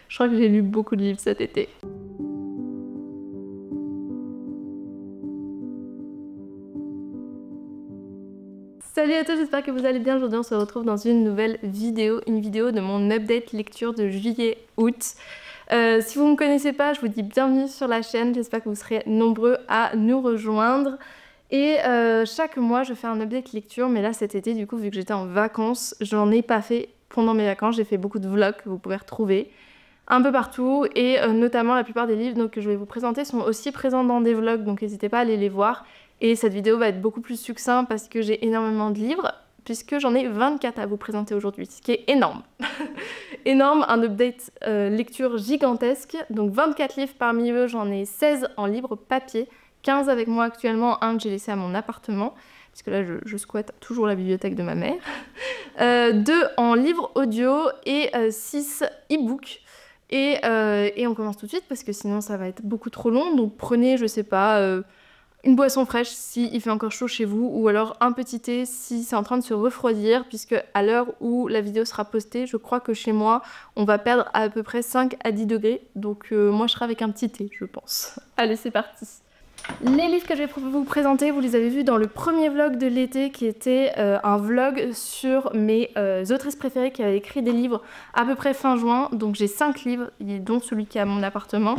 Je crois que j'ai lu beaucoup de livres cet été. Salut à tous, j'espère que vous allez bien. Aujourd'hui on se retrouve dans une nouvelle vidéo, une vidéo de mon update lecture de juillet-août. Si vous ne me connaissez pas, je vous dis bienvenue sur la chaîne, j'espère que vous serez nombreux à nous rejoindre. Et chaque mois je fais un update lecture, mais là cet été du coup vu que j'étais en vacances, j'en ai pas fait pendant mes vacances, j'ai fait beaucoup de vlogs que vous pouvez retrouver un peu partout et notamment la plupart des livres donc, que je vais vous présenter sont aussi présents dans des vlogs, donc n'hésitez pas à aller les voir. Et cette vidéo va être beaucoup plus succinct parce que j'ai énormément de livres, puisque j'en ai 24 à vous présenter aujourd'hui, ce qui est énorme. Énorme, un update lecture gigantesque, donc 24 livres, parmi eux j'en ai 16 en livre papier, 15 avec moi actuellement, un que j'ai laissé à mon appartement, parce que là je squatte toujours la bibliothèque de ma mère, 2 en livre audio et 6 e-books. Et on commence tout de suite parce que sinon ça va être beaucoup trop long, donc prenez, je sais pas, une boisson fraîche si il fait encore chaud chez vous, ou alors un petit thé si c'est en train de se refroidir, puisque à l'heure où la vidéo sera postée, je crois que chez moi, on va perdre à peu près 5 à 10 degrés, donc moi je serai avec un petit thé, je pense. Allez, c'est parti. Les livres que je vais vous présenter, vous les avez vus dans le premier vlog de l'été, qui était un vlog sur mes autrices préférées qui avaient écrit des livres à peu près fin juin, donc j'ai 5 livres, dont celui qui est à mon appartement.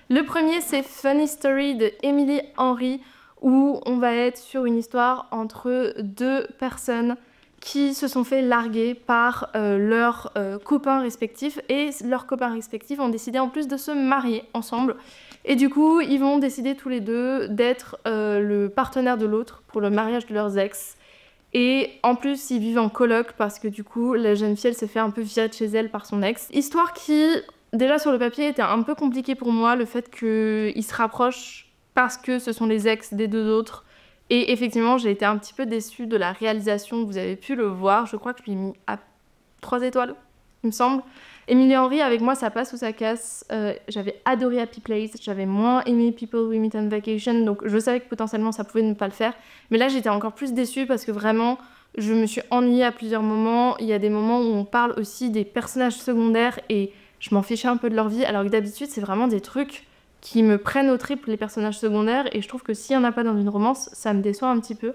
Le premier c'est Funny Story de Emily Henry, où on va être sur une histoire entre 2 personnes qui se sont fait larguer par leurs copains respectifs, et leurs copains respectifs ont décidé en plus de se marier ensemble. Et du coup, ils vont décider tous les deux d'être le partenaire de l'autre pour le mariage de leurs ex. Et en plus, ils vivent en coloc parce que du coup, la jeune fille, elle s'est fait un peu virer de chez elle par son ex. Histoire qui, déjà sur le papier, était un peu compliquée pour moi, le fait qu'ils se rapprochent parce que ce sont les ex des 2 autres. Et effectivement, j'ai été un petit peu déçue de la réalisation, vous avez pu le voir. Je crois que je lui ai mis à 3 étoiles, il me semble. Emily Henry, avec moi, ça passe ou ça casse. J'avais adoré Happy Place, j'avais moins aimé People We Meet on Vacation, donc je savais que potentiellement ça pouvait ne pas le faire. Mais là, j'étais encore plus déçue parce que vraiment, je me suis ennuyée à plusieurs moments. Il y a des moments où on parle aussi des personnages secondaires et je m'en fichais un peu de leur vie, alors que d'habitude, c'est vraiment des trucs qui me prennent au trip, les personnages secondaires, et je trouve que s'il n'y en a pas dans une romance, ça me déçoit un petit peu.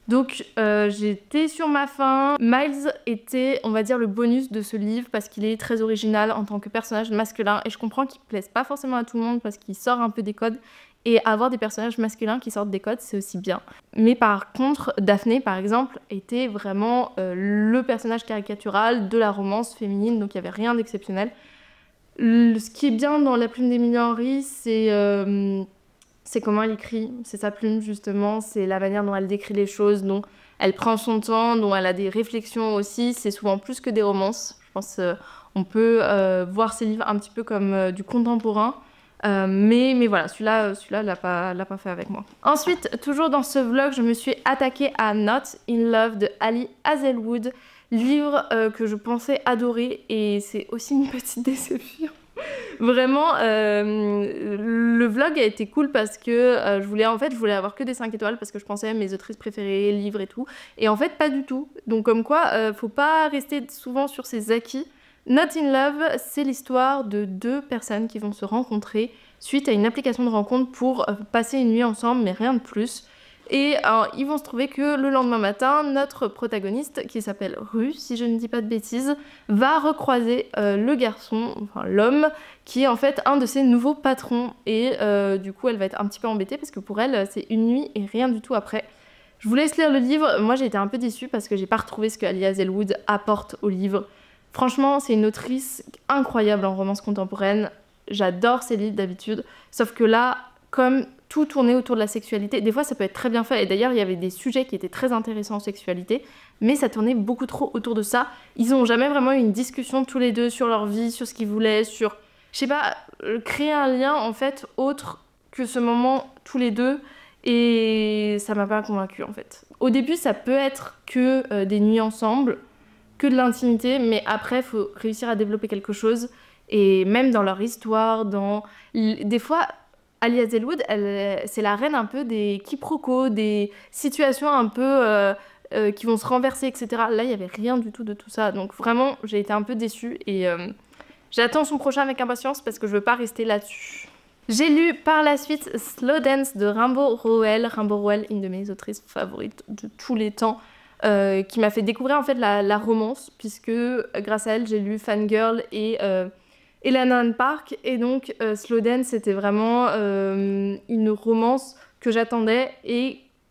Donc j'étais sur ma faim. Miles était, on va dire, le bonus de ce livre parce qu'il est très original en tant que personnage masculin, et je comprends qu'il ne plaise pas forcément à tout le monde parce qu'il sort un peu des codes, et avoir des personnages masculins qui sortent des codes, c'est aussi bien. Mais par contre, Daphné, par exemple, était vraiment le personnage caricatural de la romance féminine, donc il n'y avait rien d'exceptionnel. Ce qui est bien dans La Plume d'Emily Henry, c'est comment elle écrit, c'est sa plume justement, c'est la manière dont elle décrit les choses, dont elle prend son temps, dont elle a des réflexions aussi, c'est souvent plus que des romances. Je pense on peut voir ces livres un petit peu comme du contemporain, mais voilà, celui-là l'a pas fait avec moi. Ensuite, toujours dans ce vlog, je me suis attaquée à Not in Love de Ali Hazelwood, livre que je pensais adorer, et c'est aussi une petite déception. Vraiment, le vlog a été cool parce que je voulais avoir que des 5 étoiles parce que je pensais à mes autrices préférées, livres et tout. Et en fait, pas du tout. Donc comme quoi, faut pas rester souvent sur ses acquis. Not in Love, c'est l'histoire de 2 personnes qui vont se rencontrer suite à une application de rencontre pour passer une nuit ensemble, mais rien de plus. Et ils vont se trouver que le lendemain matin, notre protagoniste, qui s'appelle Rue, si je ne dis pas de bêtises, va recroiser le garçon, enfin l'homme, qui est en fait un de ses nouveaux patrons. Et du coup, elle va être un petit peu embêtée parce que pour elle, c'est une nuit et rien du tout après. Je vous laisse lire le livre. Moi, j'ai été un peu déçue parce que j'ai pas retrouvé ce que Ali Hazelwood apporte au livre. Franchement, c'est une autrice incroyable en romance contemporaine. J'adore ses livres d'habitude. Sauf que là, comme tout tournait autour de la sexualité, des fois ça peut être très bien fait, et d'ailleurs il y avait des sujets qui étaient très intéressants en sexualité, mais ça tournait beaucoup trop autour de ça. Ils n'ont jamais vraiment eu une discussion tous les deux sur leur vie, sur ce qu'ils voulaient, sur, je sais pas, créer un lien en fait autre que ce moment tous les deux, et ça m'a pas convaincue en fait. Au début ça peut être que des nuits ensemble, que de l'intimité, mais après faut réussir à développer quelque chose, et même dans leur histoire, des fois Ali Hazelwood, c'est la reine un peu des quiproquos, des situations un peu qui vont se renverser, etc. Là, il n'y avait rien du tout de tout ça. Donc vraiment, j'ai été un peu déçue. Et J'attends son prochain avec impatience parce que je veux pas rester là-dessus. J'ai lu par la suite Slow Dance de Rainbow Rowell. Rainbow Rowell, une de mes autrices favorites de tous les temps, qui m'a fait découvrir en fait la romance, puisque grâce à elle j'ai lu Fangirl et Elena and Park, et donc Slow Dance c'était vraiment une romance que j'attendais,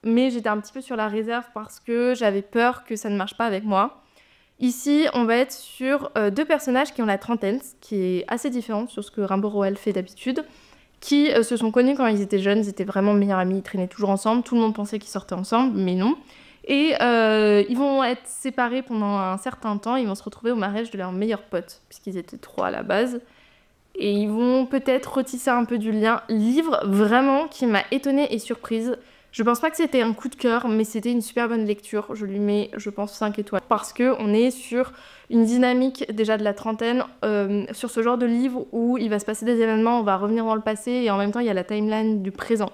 mais j'étais un petit peu sur la réserve parce que j'avais peur que ça ne marche pas avec moi. Ici, on va être sur deux personnages qui ont la trentaine, ce qui est assez différent sur ce que Rainbow Rowell fait d'habitude, qui se sont connus quand ils étaient jeunes, ils étaient vraiment meilleurs amis, ils traînaient toujours ensemble, tout le monde pensait qu'ils sortaient ensemble, mais non. Et ils vont être séparés pendant un certain temps, ils vont se retrouver au mariage de leur meilleur pote, puisqu'ils étaient trois à la base. Et ils vont peut-être retisser un peu du lien. Livre vraiment qui m'a étonnée et surprise. Je pense pas que c'était un coup de cœur, mais c'était une super bonne lecture. Je lui mets, je pense, 5 étoiles. Parce qu'on est sur une dynamique déjà de la trentaine, sur ce genre de livre où il va se passer des événements, on va revenir dans le passé, et en même temps il y a la timeline du présent.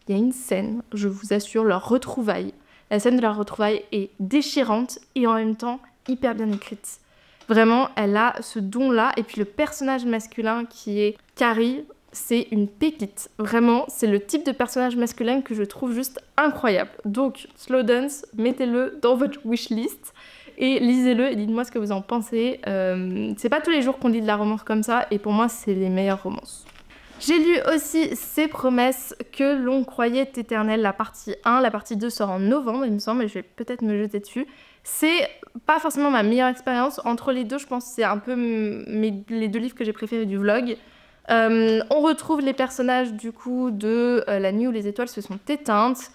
Il y a une scène, je vous assure, leur retrouvaille. La scène de leur retrouvaille est déchirante et en même temps hyper bien écrite. Vraiment, elle a ce don-là. Et puis le personnage masculin qui est Carrie, c'est une pépite. Vraiment, c'est le type de personnage masculin que je trouve juste incroyable. Donc, Slow Dance, mettez-le dans votre wishlist et lisez-le et dites-moi ce que vous en pensez. C'est pas tous les jours qu'on lit de la romance comme ça, et pour moi, c'est les meilleures romances. J'ai lu aussi Ces promesses que l'on croyait éternelles, la partie 1. La partie 2 sort en novembre, il me semble, et je vais peut-être me jeter dessus. C'est pas forcément ma meilleure expérience. Entre les deux, je pense que c'est un peu les deux livres que j'ai préférés du vlog. On retrouve les personnages du coup de La nuit où les étoiles se sont éteintes.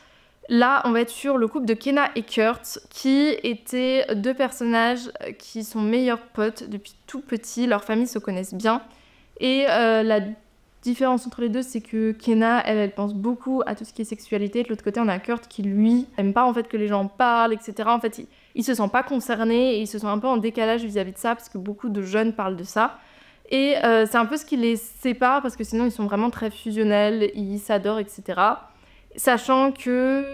Là, on va être sur le couple de Kenna et Kurt, qui étaient deux personnages qui sont meilleurs potes depuis tout petit. Leurs familles se connaissent bien. Et la différence entre les deux, c'est que Kenna, elle pense beaucoup à tout ce qui est sexualité. De l'autre côté, on a Kurt qui, lui, aime pas en fait que les gens parlent, etc. En fait, il se sent pas concerné et il se sent un peu en décalage vis-à-vis de ça, parce que beaucoup de jeunes parlent de ça. Et c'est un peu ce qui les sépare, parce que sinon, ils sont vraiment très fusionnels, ils s'adorent, etc. Sachant que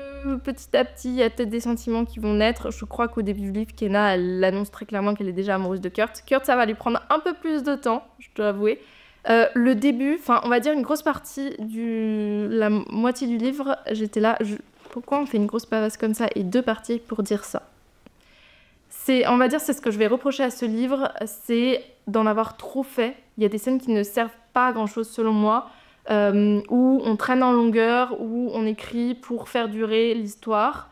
petit à petit, il y a peut-être des sentiments qui vont naître. Je crois qu'au début du livre, Kenna, elle annonce très clairement qu'elle est déjà amoureuse de Kurt. Kurt, ça va lui prendre un peu plus de temps, je dois avouer. Le début, enfin on va dire une grosse partie la moitié du livre, j'étais là, pourquoi on fait une grosse pavasse comme ça et deux parties pour dire ça? On va dire c'est ce que je vais reprocher à ce livre, c'est d'en avoir trop fait. Il y a des scènes qui ne servent pas à grand chose selon moi, où on traîne en longueur, où on écrit pour faire durer l'histoire.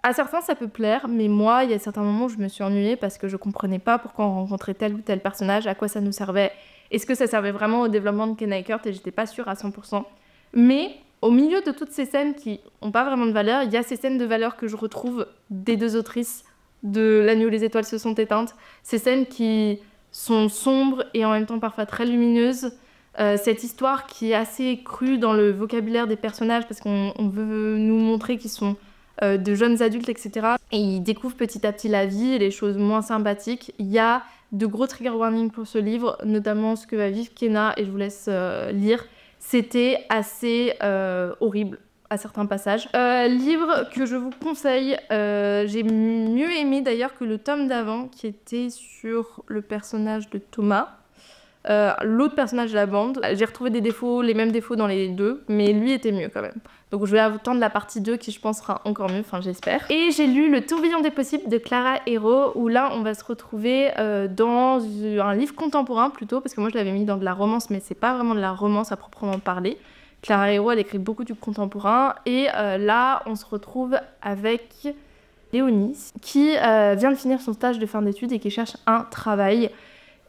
À certains ça peut plaire, mais moi il y a certains moments où je me suis ennuyée parce que je comprenais pas pourquoi on rencontrait tel ou tel personnage, à quoi ça nous servait. Est-ce que ça servait vraiment au développement de Kenna et Kurt, et j'étais pas sûre à 100%. Mais au milieu de toutes ces scènes qui n'ont pas vraiment de valeur, il y a ces scènes de valeur que je retrouve des deux autrices de La nuit où les étoiles se sont éteintes. Ces scènes qui sont sombres et en même temps parfois très lumineuses. Cette histoire qui est assez crue dans le vocabulaire des personnages parce qu'on veut nous montrer qu'ils sont de jeunes adultes, etc. Et ils découvrent petit à petit la vie et les choses moins sympathiques. Il y a de gros trigger warnings pour ce livre, notamment ce que va vivre Kenna, et je vous laisse lire. C'était assez horrible à certains passages. Livre que je vous conseille, j'ai mieux aimé d'ailleurs que le tome d'avant qui était sur le personnage de Thomas. L'autre personnage de la bande, j'ai retrouvé des défauts, les mêmes défauts dans les deux, mais lui était mieux quand même. Donc je vais attendre la partie 2 qui je pense sera encore mieux, enfin j'espère. Et j'ai lu Le tourbillon des possibles de Clara Hérault, où là on va se retrouver dans un livre contemporain plutôt, parce que moi je l'avais mis dans de la romance, mais c'est pas vraiment de la romance à proprement parler. Clara Hérault, elle écrit beaucoup du contemporain, et là on se retrouve avec Léonie, qui vient de finir son stage de fin d'études et qui cherche un travail.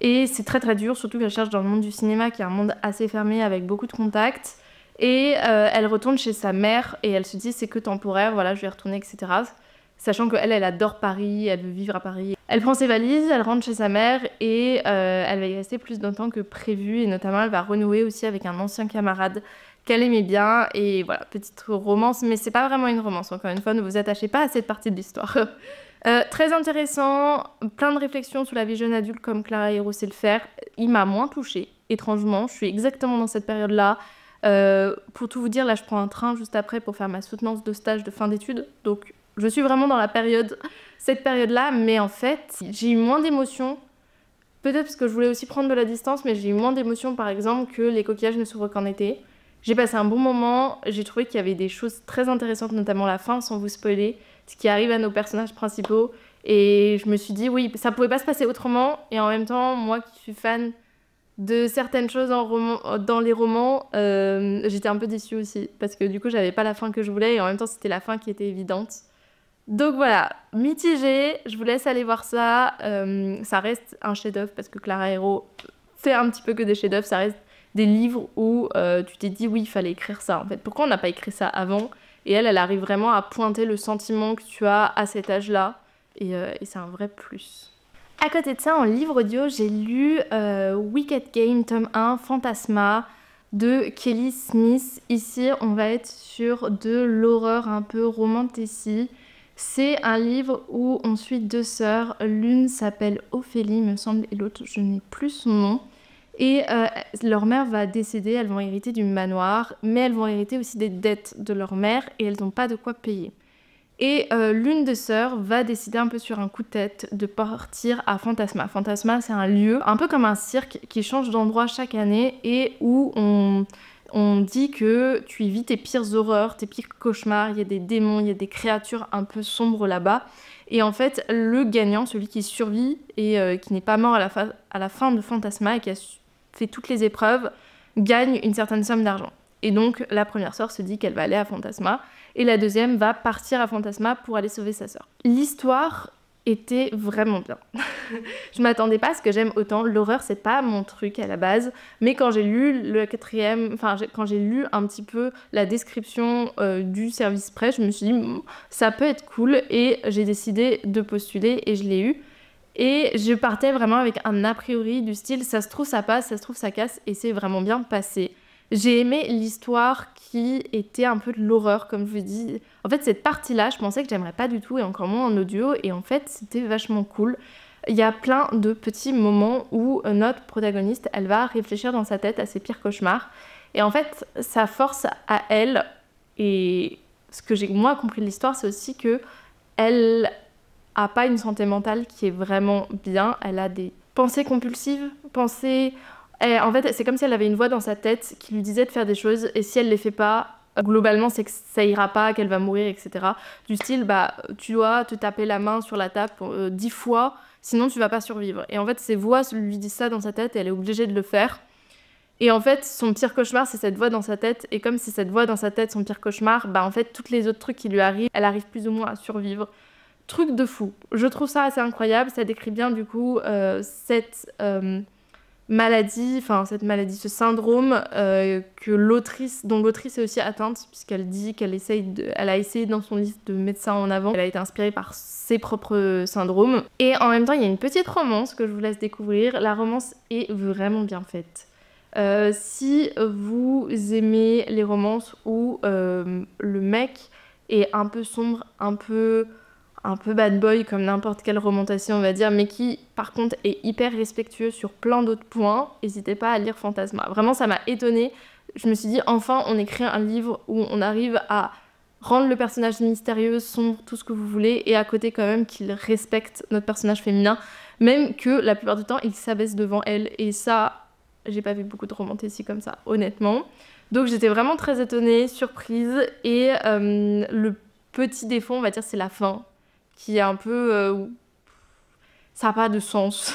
Et c'est très très dur, surtout qu'elle cherche dans le monde du cinéma, qui est un monde assez fermé avec beaucoup de contacts. Et elle retourne chez sa mère et elle se dit c'est que temporaire, voilà, je vais retourner, etc. Sachant qu'elle, elle adore Paris, elle veut vivre à Paris. Elle prend ses valises, elle rentre chez sa mère et elle va y rester plus de temps que prévu. Et notamment, elle va renouer aussi avec un ancien camarade qu'elle aimait bien. Et voilà, petite romance, mais c'est pas vraiment une romance. Encore une fois, ne vous attachez pas à cette partie de l'histoire. Très intéressant, plein de réflexions sur la vie jeune adulte comme Clara Hérault sait le faire. Il m'a moins touchée, étrangement. Je suis exactement dans cette période-là. Pour tout vous dire, là je prends un train juste après pour faire ma soutenance de stage de fin d'études. Donc je suis vraiment dans cette période-là, mais en fait, j'ai eu moins d'émotions. peut-être parce que je voulais aussi prendre de la distance, mais j'ai eu moins d'émotions par exemple que les coquillages ne s'ouvrent qu'en été. J'ai passé un bon moment, j'ai trouvé qu'il y avait des choses très intéressantes, notamment la fin, sans vous spoiler, ce qui arrive à nos personnages principaux. Et je me suis dit, oui, ça pouvait pas se passer autrement. Et en même temps, moi qui suis fan de certaines choses dans les romans, j'étais un peu déçue aussi. Parce que du coup, j'avais pas la fin que je voulais et en même temps, c'était la fin qui était évidente. Donc voilà, mitigé, je vous laisse aller voir ça. Ça reste un chef-d'œuvre parce que Clara Hero fait un petit peu que des chefs-d'œuvre. Ça reste des livres où tu t'es dit oui, il fallait écrire ça. En fait, pourquoi on n'a pas écrit ça avant? Et elle arrive vraiment à pointer le sentiment que tu as à cet âge-là. Et c'est un vrai plus. À côté de ça, en livre audio, j'ai lu Wicked Game, tome 1, Fantasma, de Kelly Smith. Ici, on va être sur de l'horreur un peu romantécie. C'est un livre où on suit deux sœurs. L'une s'appelle Ophélie, me semble, et l'autre, je n'ai plus son nom. Et leur mère va décéder, elles vont hériter du manoir, mais elles vont hériter aussi des dettes de leur mère et elles n'ont pas de quoi payer. Et l'une des sœurs va décider un peu sur un coup de tête de partir à Fantasma. Fantasma, c'est un lieu un peu comme un cirque qui change d'endroit chaque année et où on dit que tu y vis tes pires horreurs, tes pires cauchemars, il y a des démons, il y a des créatures un peu sombres là-bas. Et en fait, le gagnant, celui qui survit et qui n'est pas mort à la fin de Fantasma et qui a fait toutes les épreuves, gagne une certaine somme d'argent. Et donc, la première sœur se dit qu'elle va aller à Fantasma et la deuxième va partir à Fantasma pour aller sauver sa sœur. L'histoire était vraiment bien. Je m'attendais pas à ce que j'aime autant. L'horreur, c'est pas mon truc à la base, mais quand j'ai lu le quatrième, enfin quand j'ai lu un petit peu la description du service presse, je me suis dit ça peut être cool et j'ai décidé de postuler et je l'ai eu. Et je partais vraiment avec un a priori du style ça se trouve ça passe, ça se trouve ça casse et c'est vraiment bien passé. J'ai aimé l'histoire qui était un peu de l'horreur, comme je vous dis. En fait, cette partie-là, je pensais que j'aimerais pas du tout, et encore moins en audio, et en fait, c'était vachement cool. Il y a plein de petits moments où notre protagoniste, elle va réfléchir dans sa tête à ses pires cauchemars. Et en fait, sa force à elle, et ce que j'ai moi compris de l'histoire, c'est aussi que elle a pas une santé mentale qui est vraiment bien. Elle a des pensées compulsives, en fait, c'est comme si elle avait une voix dans sa tête qui lui disait de faire des choses et si elle les fait pas, globalement, c'est que ça ira pas, qu'elle va mourir, etc. Du style, bah, tu dois te taper la main sur la table 10 fois, sinon tu vas pas survivre. Et en fait, ses voix lui disent ça dans sa tête et elle est obligée de le faire. Et en fait, son pire cauchemar, c'est cette voix dans sa tête. Et comme c'est cette voix dans sa tête, son pire cauchemar, bah en fait, tous les autres trucs qui lui arrivent, elle arrive plus ou moins à survivre. Truc de fou. Je trouve ça assez incroyable. Ça décrit bien, du coup, cette maladie, ce syndrome dont l'autrice est aussi atteinte, puisqu'elle dit elle a essayé dans son liste de médecins en avant, elle a été inspirée par ses propres syndromes. Et en même temps, il y a une petite romance que je vous laisse découvrir. La romance est vraiment bien faite. Si vous aimez les romances où le mec est un peu sombre, un peu bad boy comme n'importe quelle romantation on va dire, mais qui par contre est hyper respectueux sur plein d'autres points, n'hésitez pas à lire Fantasma. Vraiment ça m'a étonnée, je me suis dit enfin on écrit un livre où on arrive à rendre le personnage mystérieux, sombre, tout ce que vous voulez, et à côté quand même qu'il respecte notre personnage féminin, même que la plupart du temps il s'abaisse devant elle, et ça j'ai pas vu beaucoup de romantésie comme ça honnêtement. Donc j'étais vraiment très étonnée, surprise, et le petit défaut on va dire c'est la fin qui est un peu... ça n'a pas de sens.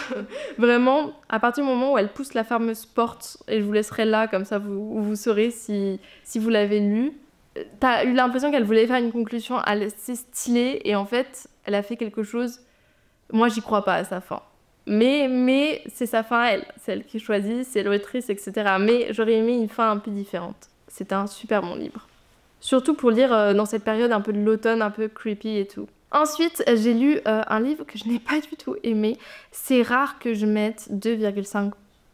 Vraiment, à partir du moment où elle pousse la fameuse porte, et je vous laisserai là, comme ça vous saurez si vous l'avez lu, t'as eu l'impression qu'elle voulait faire une conclusion assez stylée, et en fait, elle a fait quelque chose... Moi, j'y crois pas à sa fin. Mais c'est sa fin, elle. C'est elle qui choisit, c'est l'autrice, etc. Mais j'aurais aimé une fin un peu différente. C'est un super bon livre. Surtout pour lire dans cette période un peu de l'automne, un peu creepy et tout. Ensuite, j'ai lu un livre que je n'ai pas du tout aimé. C'est rare que je mette 2,5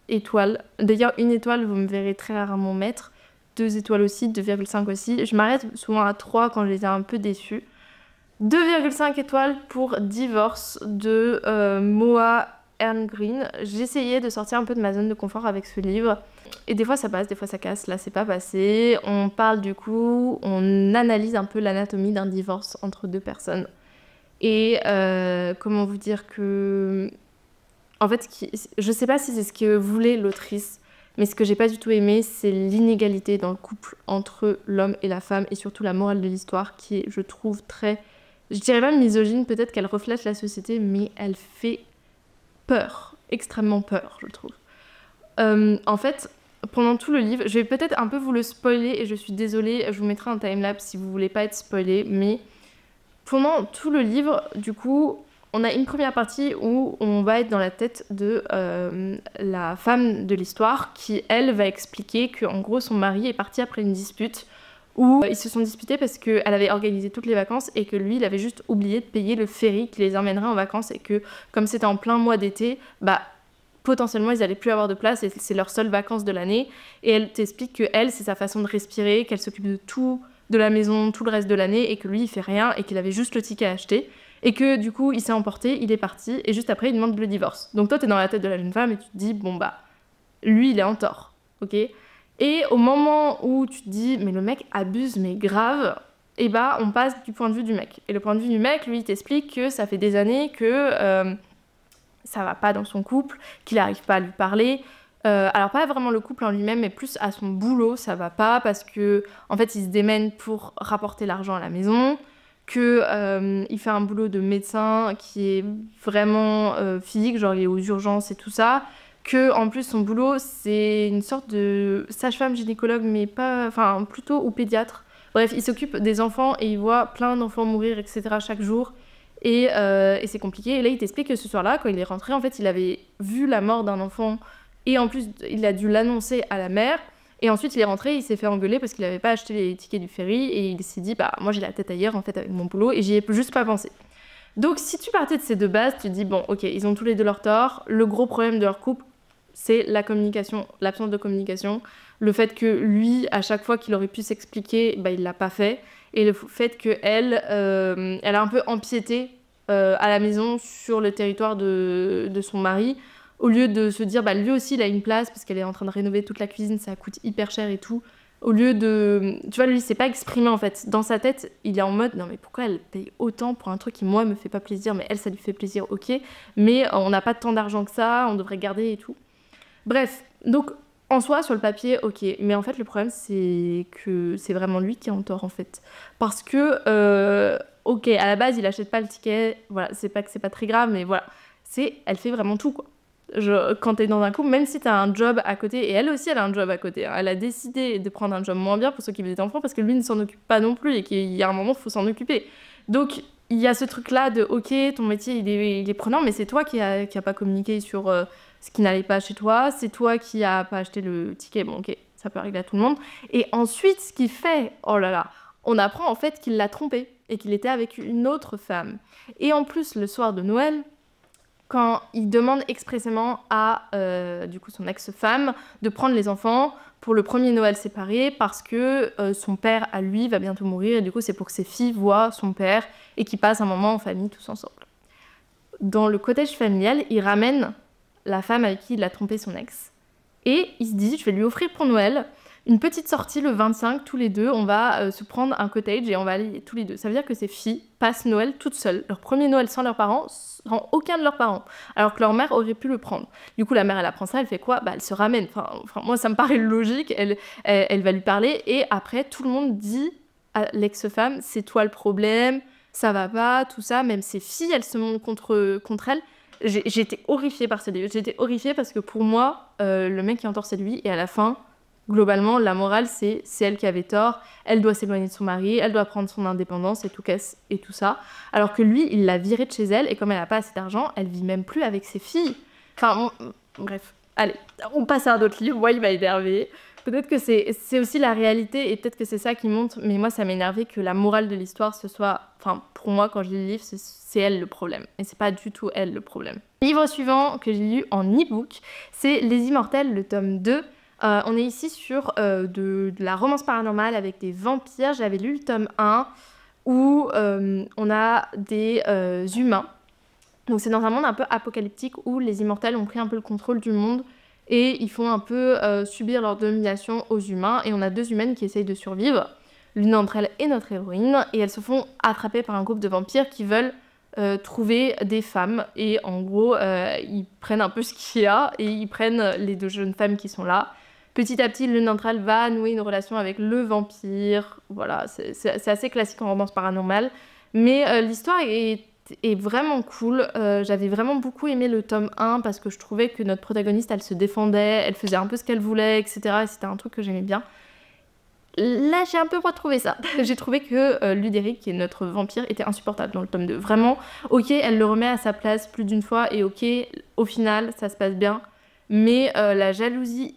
étoiles. D'ailleurs, 1 étoile, vous me verrez très rarement mettre. 2 étoiles aussi, 2,5 aussi. Je m'arrête souvent à 3 quand je les ai un peu déçus. 2,5 étoiles pour Divorce de Moa Earngreen. J'essayais de sortir un peu de ma zone de confort avec ce livre. Et des fois ça passe, des fois ça casse. Là, c'est pas passé. On parle du coup, on analyse un peu l'anatomie d'un divorce entre deux personnes. Et comment vous dire que En fait, je sais pas si c'est ce que voulait l'autrice, mais ce que j'ai pas du tout aimé, c'est l'inégalité dans le couple entre l'homme et la femme, et surtout la morale de l'histoire, qui est, je trouve, très... Je dirais pas misogyne, peut-être qu'elle reflète la société, mais elle fait peur, extrêmement peur, je trouve. En fait, pendant tout le livre, je vais peut-être un peu vous le spoiler, et je suis désolée, je vous mettrai un timelapse si vous voulez pas être spoilé, mais pendant tout le livre, du coup, on a une première partie où on va être dans la tête de la femme de l'histoire qui, elle, va expliquer qu'en gros, son mari est parti après une dispute où ils se sont disputés parce qu'elle avait organisé toutes les vacances et que lui, il avait juste oublié de payer le ferry qui les emmènerait en vacances et que, comme c'était en plein mois d'été, bah, potentiellement, ils allaient plus avoir de place et c'est leurs seules vacances de l'année. Et elle t'explique que elle, c'est sa façon de respirer, qu'elle s'occupe de tout, de la maison, tout le reste de l'année et que lui, il fait rien et qu'il avait juste le ticket à acheter. Et que du coup, il s'est emporté, il est parti et juste après, il demande le divorce. Donc toi, t'es dans la tête de la jeune femme et tu te dis, bon bah, lui, il est en tort, ok? Et au moment où tu te dis, mais le mec abuse, mais grave, et bah, on passe du point de vue du mec. Et le point de vue du mec, lui, il t'explique que ça fait des années que ça va pas dans son couple, qu'il n'arrive pas à lui parler. Alors pas vraiment le couple en lui-même, mais plus à son boulot, ça va pas parce que en fait il se démène pour rapporter l'argent à la maison, que il fait un boulot de médecin qui est vraiment physique, genre il est aux urgences et tout ça, que en plus son boulot c'est une sorte de sage-femme gynécologue, mais pas, enfin plutôt ou pédiatre. Bref, il s'occupe des enfants et il voit plein d'enfants mourir, etc. chaque jour. Et c'est compliqué. Et là, il t'explique que ce soir-là, quand il est rentré, en fait, il avait vu la mort d'un enfant et en plus, il a dû l'annoncer à la mère. Et ensuite, il est rentré, il s'est fait engueuler parce qu'il n'avait pas acheté les tickets du ferry et il s'est dit, bah, moi, j'ai la tête ailleurs, en fait, avec mon boulot et j'y ai juste pas pensé. Donc, si tu partais de ces deux bases, tu te dis, bon, ok, ils ont tous les deux leur tort. Le gros problème de leur couple, c'est la communication, l'absence de communication. Le fait que lui, à chaque fois qu'il aurait pu s'expliquer, bah, il l'a pas fait. Et le fait qu'elle elle a un peu empiété à la maison sur le territoire de son mari, au lieu de se dire, bah, lui aussi, il a une place, parce qu'elle est en train de rénover toute la cuisine, ça coûte hyper cher et tout. Au lieu de... Tu vois, lui, il s'est pas exprimé, en fait. Dans sa tête, il est en mode, non, mais pourquoi elle paye autant pour un truc qui, moi, me fait pas plaisir, mais elle, ça lui fait plaisir, ok. Mais on n'a pas tant d'argent que ça, on devrait garder et tout. Bref, donc... En soi, sur le papier, ok. Mais en fait, le problème, c'est que c'est vraiment lui qui est en tort, en fait. Parce que, ok, à la base, il achète pas le ticket. Voilà, c'est pas que c'est pas très grave, mais voilà. Elle fait vraiment tout, quoi. Quand t'es dans un couple, même si t'as un job à côté, et elle aussi, elle a un job à côté. Hein, elle a décidé de prendre un job moins bien pour s'occuper des enfants parce que lui ne s'en occupe pas non plus et qu'il y a un moment, il faut s'en occuper. Donc, il y a ce truc-là de, ok, ton métier, il est prenant, mais c'est toi qui a pas communiqué sur... ce qui n'allait pas chez toi, c'est toi qui as pas acheté le ticket, bon ok, ça peut arriver à tout le monde. Et ensuite, ce qu'il fait, oh là là, on apprend en fait qu'il l'a trompé et qu'il était avec une autre femme. Et en plus, le soir de Noël, quand il demande expressément à du coup son ex-femme de prendre les enfants pour le premier Noël séparé parce que son père à lui va bientôt mourir et du coup c'est pour que ses filles voient son père et qu'ils passent un moment en famille tous ensemble. Dans le cottage familial, il ramène la femme avec qui il a trompé son ex. Et il se dit, je vais lui offrir pour Noël une petite sortie le 25, tous les deux, on va se prendre un cottage et on va aller tous les deux. Ça veut dire que ces filles passent Noël toutes seules, leur premier Noël sans leurs parents, sans aucun de leurs parents, alors que leur mère aurait pu le prendre. Du coup, la mère, elle apprend ça, elle fait quoi? Bah, elle se ramène. Enfin, moi, ça me paraît logique, elle va lui parler, et après, tout le monde dit à l'ex-femme, c'est toi le problème, ça va pas, tout ça, même ses filles, elles se montent contre elle. J'étais horrifiée par ce livre. J'étais horrifiée parce que pour moi, le mec qui a tort, c'est lui. Et à la fin, globalement, la morale, c'est elle qui avait tort. Elle doit s'éloigner de son mari, elle doit prendre son indépendance et tout ça. Alors que lui, il l'a virée de chez elle. Et comme elle n'a pas assez d'argent, elle vit même plus avec ses filles. Enfin, bref. Allez, on passe à un autre livre. Moi, il m'a énervé. Peut-être que c'est aussi la réalité et peut-être que c'est ça qui monte, mais moi ça m'énervait que la morale de l'histoire ce soit, enfin pour moi quand je lis le livre, c'est elle le problème et c'est pas du tout elle le problème. Le livre suivant que j'ai lu en e-book, c'est Les Immortels, le tome 2. On est ici sur de la romance paranormale avec des vampires. J'avais lu le tome 1 où on a des humains. Donc c'est dans un monde un peu apocalyptique où les immortels ont pris un peu le contrôle du monde. Et ils font un peu subir leur domination aux humains. Et on a deux humaines qui essayent de survivre. L'une d'entre elles est notre héroïne. Et elles se font attraper par un groupe de vampires qui veulent trouver des femmes. Et en gros, ils prennent un peu ce qu'il y a et ils prennent les 2 jeunes femmes qui sont là. Petit à petit, l'une d'entre elles va nouer une relation avec le vampire. Voilà, c'est assez classique en romance paranormale. Mais l'histoire est vraiment cool. J'avais vraiment beaucoup aimé le tome 1 parce que je trouvais que notre protagoniste, elle se défendait, elle faisait un peu ce qu'elle voulait, etc. Et c'était un truc que j'aimais bien. Là, j'ai un peu retrouvé ça. J'ai trouvé que Ludéric, qui est notre vampire, était insupportable dans le tome 2. Vraiment, ok, elle le remet à sa place plus d'une fois et ok, au final, ça se passe bien. Mais la jalousie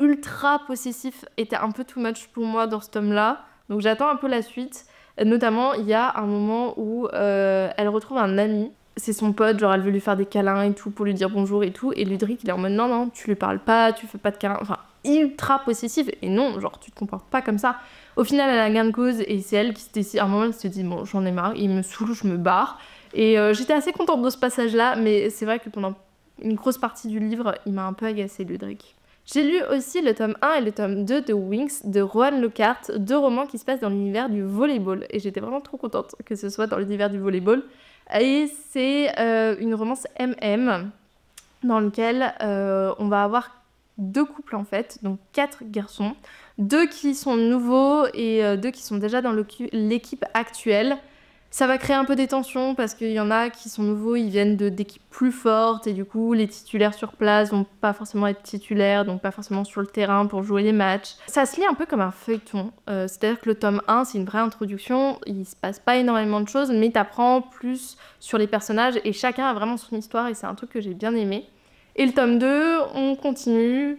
ultra possessive était un peu too much pour moi dans ce tome-là. Donc j'attends un peu la suite. Notamment, il y a un moment où elle retrouve un ami. C'est son pote, genre elle veut lui faire des câlins et tout pour lui dire bonjour et tout. Et Ludéric, il est en mode non, tu lui parles pas, tu fais pas de câlins. Enfin, ultra possessive. Et non, genre tu te comportes pas comme ça. Au final, elle a gain de cause et c'est elle qui se décide. À un moment, elle se dit bon, j'en ai marre, il me saoule, je me barre. Et j'étais assez contente de ce passage-là, mais c'est vrai que pendant une grosse partie du livre, il m'a un peu agacé, Ludéric. J'ai lu aussi le tome 1 et le tome 2 de Winx de Rohan Lockhart, 2 romans qui se passent dans l'univers du volleyball. Et j'étais vraiment trop contente que ce soit dans l'univers du volleyball. Et c'est une romance MM dans laquelle on va avoir 2 couples en fait, donc 4 garçons. 2 qui sont nouveaux et 2 qui sont déjà dans l'équipe actuelle. Ça va créer un peu des tensions parce qu'il y en a qui sont nouveaux, ils viennent d'équipes plus fortes et du coup les titulaires sur place vont pas forcément être titulaires, donc pas forcément sur le terrain pour jouer les matchs. Ça se lit un peu comme un feuilleton, c'est-à-dire que le tome 1 c'est une vraie introduction, il se passe pas énormément de choses mais t'apprends plus sur les personnages et chacun a vraiment son histoire et c'est un truc que j'ai bien aimé. Et le tome 2, on continue,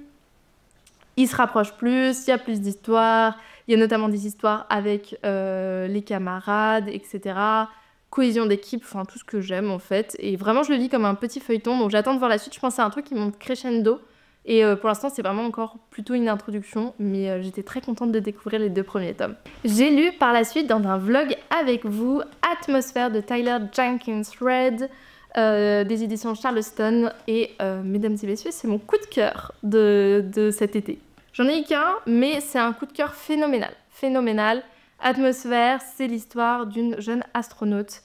il se rapproche plus, il y a plus d'histoires. Il y a notamment des histoires avec les camarades, etc. Cohésion d'équipe, enfin tout ce que j'aime en fait. Et vraiment, je le lis comme un petit feuilleton, donc j'attends de voir la suite. Je pense que c'est un truc qui monte crescendo. Et pour l'instant, c'est vraiment encore plutôt une introduction, mais j'étais très contente de découvrir les 2 premiers tomes. J'ai lu par la suite dans un vlog avec vous Atmosphère de Tyler Jenkins Reid, des éditions Charleston. Et mesdames et messieurs, c'est mon coup de cœur de cet été. J'en ai eu qu'un, mais c'est un coup de cœur phénoménal. Phénoménal. Atmosphère, c'est l'histoire d'une jeune astronaute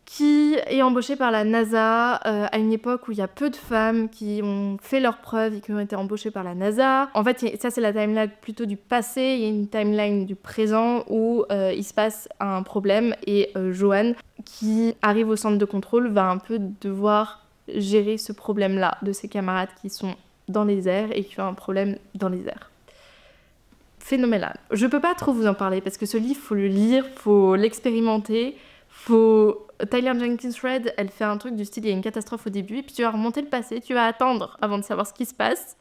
qui est embauchée par la NASA à une époque où il y a peu de femmes qui ont fait leurs preuves et qui ont été embauchées par la NASA. En fait, ça c'est la timeline plutôt du passé, il y a une timeline du présent où il se passe un problème et Joanne, qui arrive au centre de contrôle, va un peu devoir gérer ce problème-là de ses camarades qui sont dans les airs et qui ont un problème dans les airs. Phénoménal. Je peux pas trop vous en parler parce que ce livre, faut le lire, faut l'expérimenter, faut... Tyler Jenkins Reid, elle fait un truc du style, il y a une catastrophe au début, et puis tu vas remonter le passé, tu vas attendre avant de savoir ce qui se passe.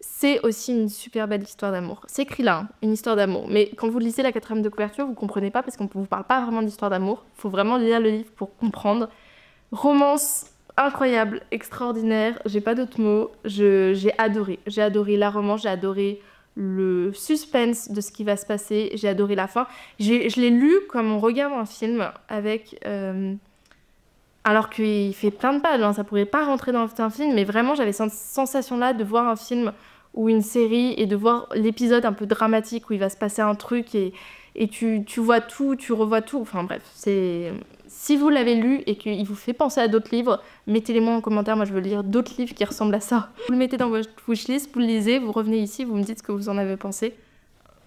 C'est aussi une super belle histoire d'amour. C'est écrit là, hein, une histoire d'amour. Mais quand vous lisez la 4e de couverture, vous comprenez pas parce qu'on vous parle pas vraiment d'histoire d'amour. Faut vraiment lire le livre pour comprendre. Romance incroyable, extraordinaire, j'ai pas d'autres mots, j'ai adoré la romance, j'ai adoré le suspense de ce qui va se passer, j'ai adoré la fin. Je l'ai lu comme on regarde un film avec... alors qu'il fait plein de pages, hein, ça pourrait pas rentrer dans un film, mais vraiment j'avais cette sensation-là de voir un film ou une série et de voir l'épisode un peu dramatique où il va se passer un truc et tu vois tout, tu revois tout, enfin bref, c'est... Si vous l'avez lu et qu'il vous fait penser à d'autres livres, mettez-les-moi en commentaire, moi je veux lire d'autres livres qui ressemblent à ça. Vous le mettez dans votre wishlist, vous le lisez, vous revenez ici, vous me dites ce que vous en avez pensé.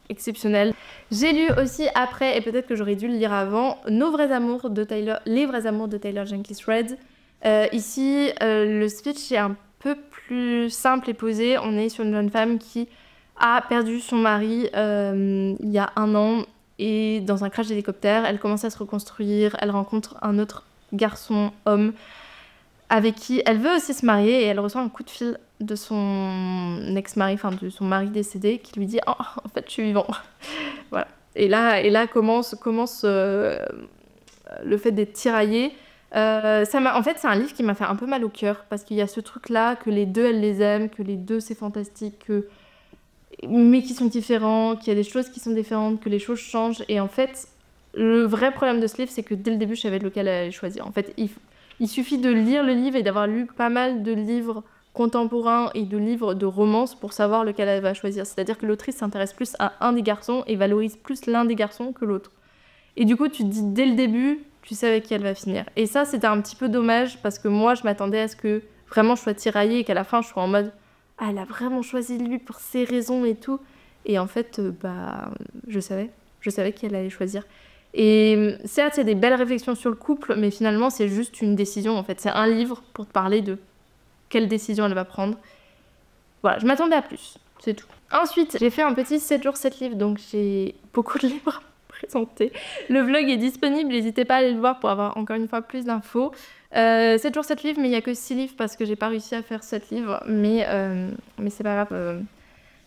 Exceptionnel. J'ai lu aussi après, et peut-être que j'aurais dû le lire avant, Les vrais amours de Tyler Jenkins Reid. Ici, le speech est un peu plus simple et posé. On est sur une jeune femme qui a perdu son mari il y a 1 an. Et dans un crash d'hélicoptère, elle commence à se reconstruire, elle rencontre un autre garçon, homme, avec qui elle veut aussi se marier et elle reçoit un coup de fil de son ex-mari, enfin de son mari décédé, qui lui dit « Oh, en fait, je suis vivant ». Voilà. Et là commence le fait d'être tiraillé. En fait, c'est un livre qui m'a fait un peu mal au cœur, parce qu'il y a ce truc-là, que les 2, elles les aiment, que les 2, c'est fantastique, mais qui sont différents, qu'il y a des choses qui sont différentes, que les choses changent. Et en fait, le vrai problème de ce livre, c'est que dès le début, je savais lequel elle allait choisir. En fait, il suffit de lire le livre et d'avoir lu pas mal de livres contemporains et de livres de romance pour savoir lequel elle va choisir. C'est-à-dire que l'autrice s'intéresse plus à un des garçons et valorise plus l'un des garçons que l'autre. Et du coup, tu te dis dès le début, tu sais avec qui elle va finir. Et ça, c'était un petit peu dommage parce que moi, je m'attendais à ce que vraiment je sois tiraillée et qu'à la fin, je sois en mode « Ah, elle a vraiment choisi lui pour ses raisons et tout. » Et en fait, je savais qui elle allait choisir. Et certes, il y a des belles réflexions sur le couple, mais finalement, c'est juste une décision, en fait. C'est un livre pour te parler de quelle décision elle va prendre. Voilà, je m'attendais à plus, c'est tout. Ensuite, j'ai fait un petit 7 jours 7 livres, donc j'ai beaucoup de livres à présenter. Le vlog est disponible, n'hésitez pas à aller le voir pour avoir encore une fois plus d'infos. 7 jours 7 livres, mais il n'y a que 6 livres parce que j'ai pas réussi à faire 7 livres, mais c'est pas grave,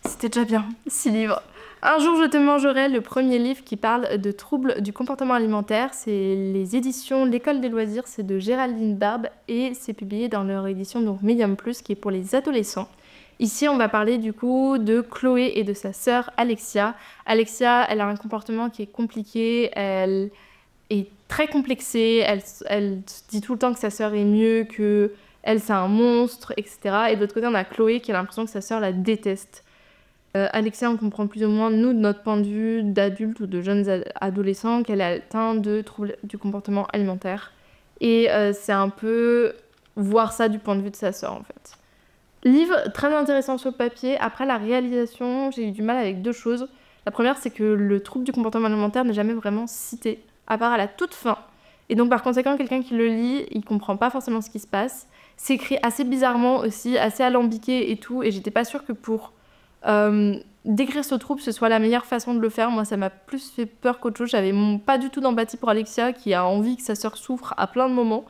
c'était déjà bien, 6 livres. Un jour je te mangerai, le premier livre qui parle de troubles du comportement alimentaire, c'est les éditions L'école des loisirs, c'est de Géraldine Barbe et c'est publié dans leur édition donc Medium Plus qui est pour les adolescents. Ici on va parler du coup de Chloé et de sa sœur Alexia. Alexia, elle a un comportement qui est compliqué, elle est très complexée, elle dit tout le temps que sa sœur est mieux, que elle c'est un monstre, etc. Et de l'autre côté on a Chloé qui a l'impression que sa sœur la déteste. Alexia, on comprend plus ou moins, nous, de notre point de vue d'adulte ou de jeunes adolescents, qu'elle est atteinte de troubles du comportement alimentaire. Et c'est un peu voir ça du point de vue de sa sœur, en fait. Livre très intéressant sur le papier. Après la réalisation, j'ai eu du mal avec 2 choses. La première, c'est que le trouble du comportement alimentaire n'est jamais vraiment cité, à part à la toute fin. Et donc, par conséquent, quelqu'un qui le lit, il comprend pas forcément ce qui se passe. C'est écrit assez bizarrement aussi, assez alambiqué et tout. Et j'étais pas sûre que pour décrire ce trouble ce soit la meilleure façon de le faire. Moi ça m'a plus fait peur qu'autre chose, j'avais pas du tout d'empathie pour Alexia qui a envie que sa sœur souffre à plein de moments,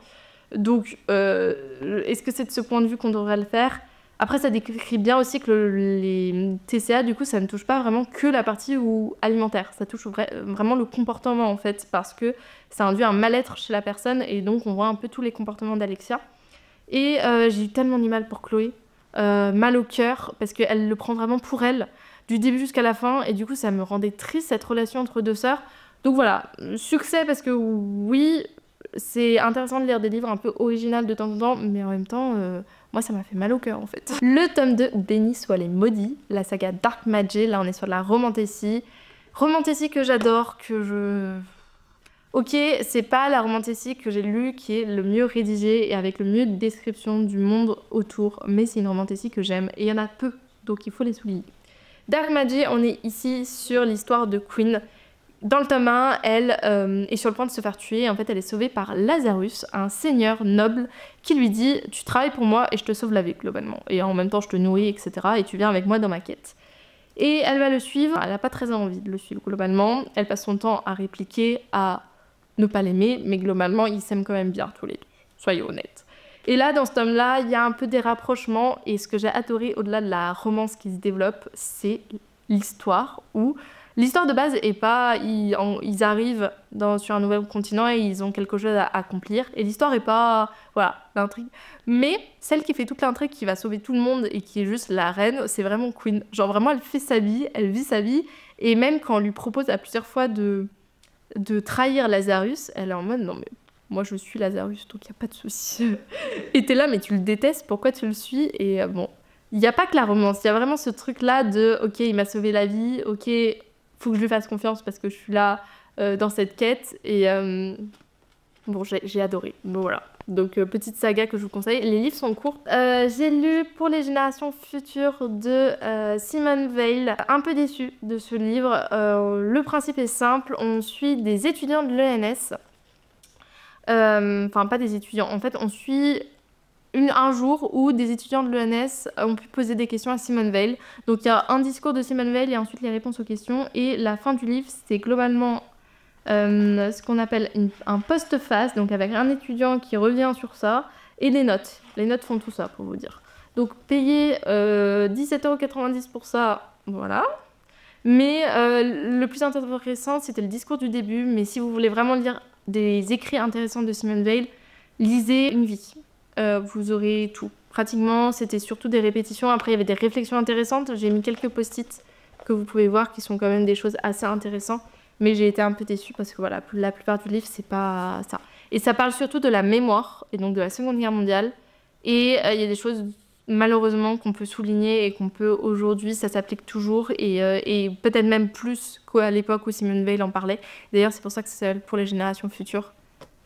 donc est-ce que c'est de ce point de vue qu'on devrait le faire? Après ça décrit bien aussi que les TCA du coup ça ne touche pas vraiment que la partie alimentaire, ça touche vraiment le comportement en fait, parce que ça induit un mal-être chez la personne et donc on voit un peu tous les comportements d'Alexia. Et j'ai eu tellement du mal pour Chloé. Mal au cœur parce qu'elle le prend vraiment pour elle du début jusqu'à la fin et du coup ça me rendait triste cette relation entre 2 sœurs. Donc voilà, succès parce que oui, c'est intéressant de lire des livres un peu originaux de temps en temps, mais en même temps moi ça m'a fait mal au cœur en fait. Le tome 2, Béni soit les maudits, la saga Dark Magie, là on est sur de la romantécie que j'adore, que je... Ok, c'est pas la romantécie que j'ai lue qui est le mieux rédigée et avec le mieux de description du monde autour, mais c'est une romantécie que j'aime et il y en a peu, donc il faut les souligner. Dark Magie, on est ici sur l'histoire de Queen. Dans le tome 1, elle est sur le point de se faire tuer. En fait, elle est sauvée par Lazarus, un seigneur noble qui lui dit « Tu travailles pour moi et je te sauve la vie, globalement. Et en même temps, je te nourris, etc. Et tu viens avec moi dans ma quête. » Et elle va le suivre. Elle n'a pas très envie de le suivre, globalement. Elle passe son temps à répliquer, à ne pas l'aimer, mais globalement, ils s'aiment quand même bien tous les deux, soyons honnêtes. Et là, dans ce tome-là, il y a un peu des rapprochements, et ce que j'ai adoré, au-delà de la romance qui se développe, c'est l'histoire, où l'histoire de base est pas... Ils arrivent sur un nouvel continent et ils ont quelque chose à accomplir, et l'histoire est pas... Voilà, l'intrigue. Mais celle qui fait toute l'intrigue, qui va sauver tout le monde, et qui est juste la reine, c'est vraiment Queen. Genre vraiment, elle fait sa vie, elle vit sa vie, et même quand on lui propose à plusieurs fois de trahir Lazarus, elle est en mode non mais moi je suis Lazarus donc il n'y a pas de souci. Et t'es là mais tu le détestes, pourquoi tu le suis? Et bon, il n'y a pas que la romance, il y a vraiment ce truc là de ok il m'a sauvé la vie, ok faut que je lui fasse confiance parce que je suis là dans cette quête et bon j'ai adoré, bon voilà. Donc petite saga que je vous conseille, les livres sont courts. J'ai lu Pour les générations futures de Simone Weil, un peu déçue de ce livre. Le principe est simple, on suit des étudiants de l'ENS, enfin pas des étudiants, en fait on suit un jour où des étudiants de l'ENS ont pu poser des questions à Simone Weil. Donc il y a un discours de Simone Weil et ensuite les réponses aux questions et la fin du livre c'est globalement... ce qu'on appelle un post-face, donc avec un étudiant qui revient sur ça, et des notes. Les notes font tout ça, pour vous dire. Donc payer 17,90 € pour ça, voilà. Mais le plus intéressant, c'était le discours du début, mais si vous voulez vraiment lire des écrits intéressants de Simone Weil, lisez Une vie. Vous aurez tout. Pratiquement, c'était surtout des répétitions. Après, il y avait des réflexions intéressantes. J'ai mis quelques post-it que vous pouvez voir qui sont quand même des choses assez intéressantes. Mais j'ai été un peu déçue parce que voilà, la plupart du livre, c'est pas ça. Et ça parle surtout de la mémoire, et donc de la Seconde Guerre mondiale. Et il y a des choses, malheureusement, qu'on peut souligner et qu'on peut aujourd'hui, ça s'applique toujours, et peut-être même plus qu'à l'époque où Simone Weil en parlait. D'ailleurs, c'est pour ça que c'est Pour les générations futures.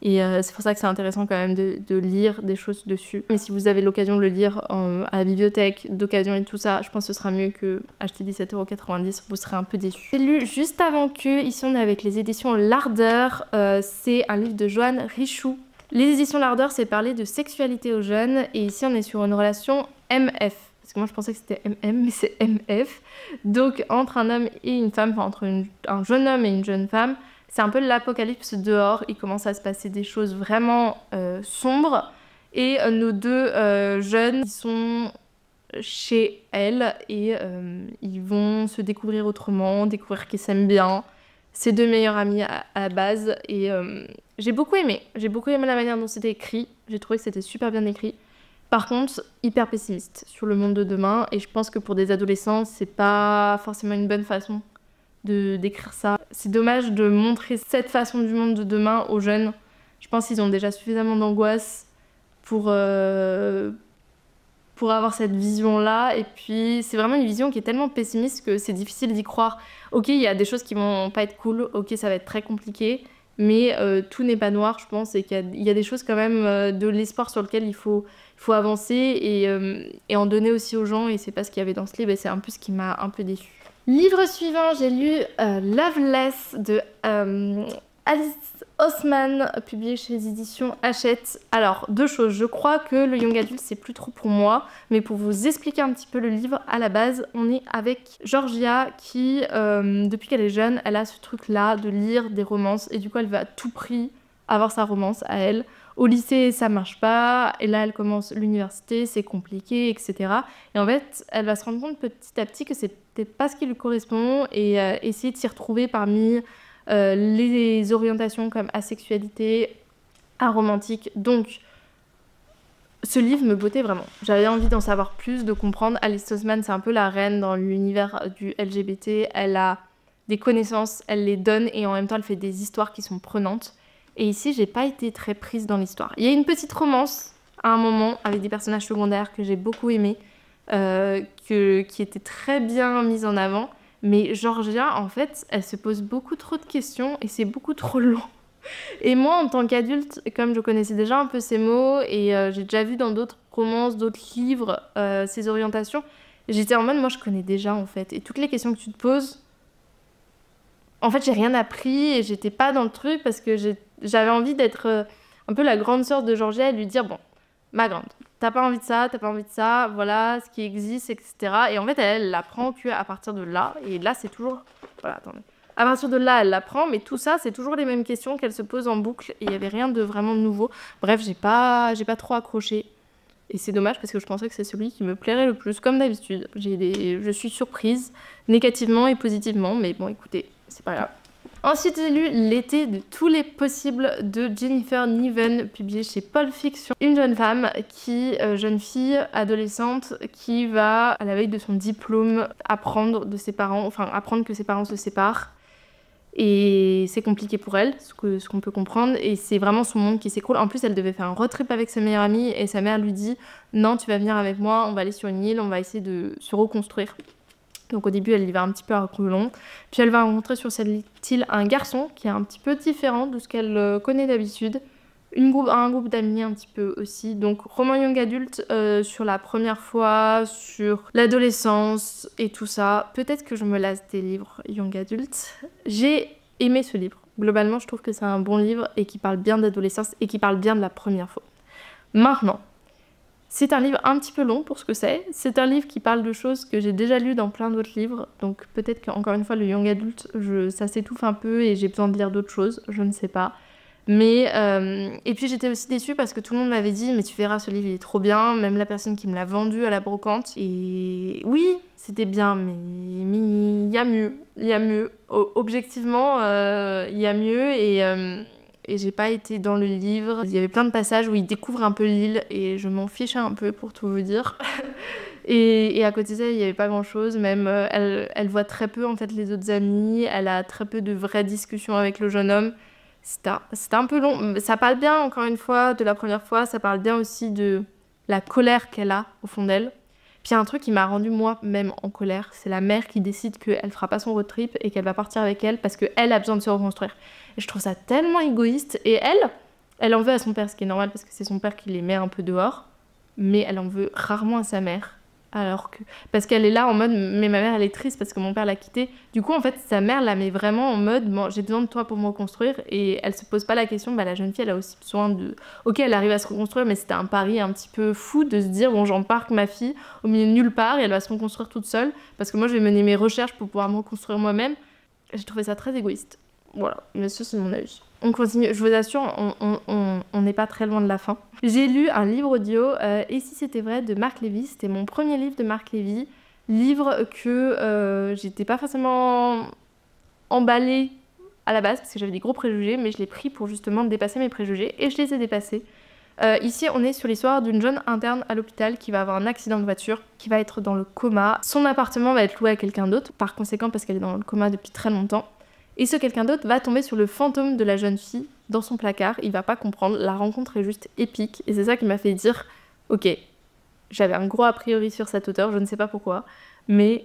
Et c'est pour ça que c'est intéressant quand même de lire des choses dessus. Mais si vous avez l'occasion de le lire à la bibliothèque, d'occasion et tout ça, je pense que ce sera mieux que acheter 17,90 €, vous serez un peu déçus. J'ai lu juste avant que, ici on est avec les éditions L'Ardeur, c'est un livre de Joanne Richoux. Les éditions L'Ardeur, c'est parler de sexualité aux jeunes, et ici on est sur une relation MF. Parce que moi je pensais que c'était MM, mais c'est MF. Donc entre un homme et une femme, enfin entre un jeune homme et une jeune femme, c'est un peu l'apocalypse dehors. Il commence à se passer des choses vraiment sombres. Et nos deux jeunes, ils sont chez elle et ils vont se découvrir autrement, découvrir qu'ils s'aiment bien. C'est deux meilleurs amis à la base. Et j'ai beaucoup aimé. J'ai beaucoup aimé la manière dont c'était écrit. J'ai trouvé que c'était super bien écrit. Par contre, hyper pessimiste sur le monde de demain, et je pense que pour des adolescents, c'est pas forcément une bonne façon de décrire ça. C'est dommage de montrer cette façon du monde de demain aux jeunes. Je pense qu'ils ont déjà suffisamment d'angoisse pour avoir cette vision-là, et puis c'est vraiment une vision qui est tellement pessimiste que c'est difficile d'y croire. Ok, il y a des choses qui vont pas être cool, ok, ça va être très compliqué, mais tout n'est pas noir, je pense, et qu'il y a des choses quand même, de l'espoir sur lequel il faut avancer et en donner aussi aux gens, et c'est pas ce qu'il y avait dans ce livre, et c'est un peu ce qui m'a un peu déçue. Livre suivant, j'ai lu Loveless de Alice Oseman, publié chez les éditions Hachette. Alors, deux choses. Je crois que le young adult, c'est plus trop pour moi. Mais pour vous expliquer un petit peu le livre, à la base, on est avec Georgia qui, depuis qu'elle est jeune, elle a ce truc-là de lire des romances. Et du coup, elle veut à tout prix avoir sa romance à elle. Au lycée, ça marche pas. Et là, elle commence l'université, c'est compliqué, etc. Et en fait, elle va se rendre compte petit à petit que c'était pas ce qui lui correspond. Et essayer de s'y retrouver parmi les orientations comme asexualité, aromantique. Donc, ce livre me bottait vraiment. J'avais envie d'en savoir plus, de comprendre. Alice Oseman, c'est un peu la reine dans l'univers du LGBT. Elle a des connaissances, elle les donne, et en même temps, elle fait des histoires qui sont prenantes. Et ici, j'ai pas été très prise dans l'histoire. Il y a une petite romance à un moment avec des personnages secondaires que j'ai beaucoup aimés, qui étaient très bien mis en avant. Mais Georgia, en fait, elle se pose beaucoup trop de questions et c'est beaucoup trop long. Et moi, en tant qu'adulte, comme je connaissais déjà un peu ces mots et j'ai déjà vu dans d'autres romances, d'autres livres, ces orientations, j'étais en mode, moi, je connais déjà, en fait. Et toutes les questions que tu te poses, en fait, j'ai rien appris et j'étais pas dans le truc parce que j'avais envie d'être un peu la grande sœur de Georgia et lui dire, bon, ma grande, t'as pas envie de ça, t'as pas envie de ça, voilà ce qui existe, etc. Et en fait, elle l'apprend qu'à partir de là, et là, c'est toujours... Voilà, attendez. À partir de là, elle l'apprend, mais tout ça, c'est toujours les mêmes questions qu'elle se pose en boucle, et il y avait rien de vraiment nouveau. Bref, j'ai pas trop accroché. Et c'est dommage, parce que je pensais que c'est celui qui me plairait le plus, comme d'habitude. Je suis surprise, négativement et positivement, mais bon, écoutez, c'est pas grave. Ensuite, j'ai lu L'été de tous les possibles de Jennifer Niven, publié chez Pulp Fiction. Une jeune femme jeune fille, adolescente, qui va, à la veille de son diplôme, apprendre que ses parents se séparent. Et c'est compliqué pour elle, ce qu'on peut comprendre, et c'est vraiment son monde qui s'écroule. En plus, elle devait faire un road trip avec sa meilleure amie, et sa mère lui dit « Non, tu vas venir avec moi, on va aller sur une île, on va essayer de se reconstruire. » Donc au début, elle y va un petit peu à reculons. Puis elle va rencontrer sur cette île un garçon qui est un petit peu différent de ce qu'elle connaît d'habitude. Un groupe d'amis un petit peu aussi. Donc roman young adulte sur la première fois, sur l'adolescence et tout ça. Peut-être que je me lasse des livres young adulte. J'ai aimé ce livre. Globalement, je trouve que c'est un bon livre et qui parle bien d'adolescence et qui parle bien de la première fois. Maintenant, c'est un livre un petit peu long pour ce que c'est. C'est un livre qui parle de choses que j'ai déjà lues dans plein d'autres livres. Donc peut-être qu'encore une fois, le young adulte, ça s'étouffe un peu et j'ai besoin de lire d'autres choses. Je ne sais pas. Mais et puis j'étais aussi déçue parce que tout le monde m'avait dit « Mais tu verras, ce livre, il est trop bien. » Même la personne qui me l'a vendu à la brocante. Et oui, c'était bien, mais il y a mieux. Il y a mieux. Objectivement, il y a mieux et j'ai pas été dans le livre. Il y avait plein de passages où il découvre un peu l'île et je m'en fichais un peu pour tout vous dire. Et à côté de ça, il y avait pas grand chose. Même elle voit très peu en fait les autres amis. Elle a très peu de vraies discussions avec le jeune homme. C'était un peu long. Ça parle bien, encore une fois, de la première fois. Ça parle bien aussi de la colère qu'elle a au fond d'elle. Puis il y a un truc qui m'a rendue moi-même en colère, c'est la mère qui décide qu'elle fera pas son road trip et qu'elle va partir avec elle parce qu'elle a besoin de se reconstruire. Et je trouve ça tellement égoïste. Et elle, Elle en veut à son père, ce qui est normal parce que c'est son père qui les met un peu dehors, mais elle en veut rarement à sa mère. Alors que... Parce qu'elle est là en mode, mais ma mère elle est triste parce que mon père l'a quittée. Du coup en fait sa mère la met vraiment en mode, bon, j'ai besoin de toi pour me reconstruire, et elle se pose pas la question, bah la jeune fille elle a aussi besoin de... Ok, elle arrive à se reconstruire, mais c'était un pari un petit peu fou de se dire, bon j'embarque ma fille au milieu de nulle part et elle va se reconstruire toute seule, parce que moi je vais mener mes recherches pour pouvoir me reconstruire moi-même. J'ai trouvé ça très égoïste. Voilà, mais ça c'est mon avis. On continue, je vous assure, on n'est pas très loin de la fin. J'ai lu un livre audio, Et si c'était vrai, de Marc Lévy. C'était mon premier livre de Marc Lévy. Livre que j'étais pas forcément emballée à la base, parce que j'avais des gros préjugés, mais je l'ai pris pour justement dépasser mes préjugés, et je les ai dépassés. Ici, on est sur l'histoire d'une jeune interne à l'hôpital qui va avoir un accident de voiture, qui va être dans le coma. Son appartement va être loué à quelqu'un d'autre, par conséquent, parce qu'elle est dans le coma depuis très longtemps. Et ce quelqu'un d'autre va tomber sur le fantôme de la jeune fille dans son placard. Il va pas comprendre, la rencontre est juste épique. Et c'est ça qui m'a fait dire, ok, j'avais un gros a priori sur cet auteur, je ne sais pas pourquoi, mais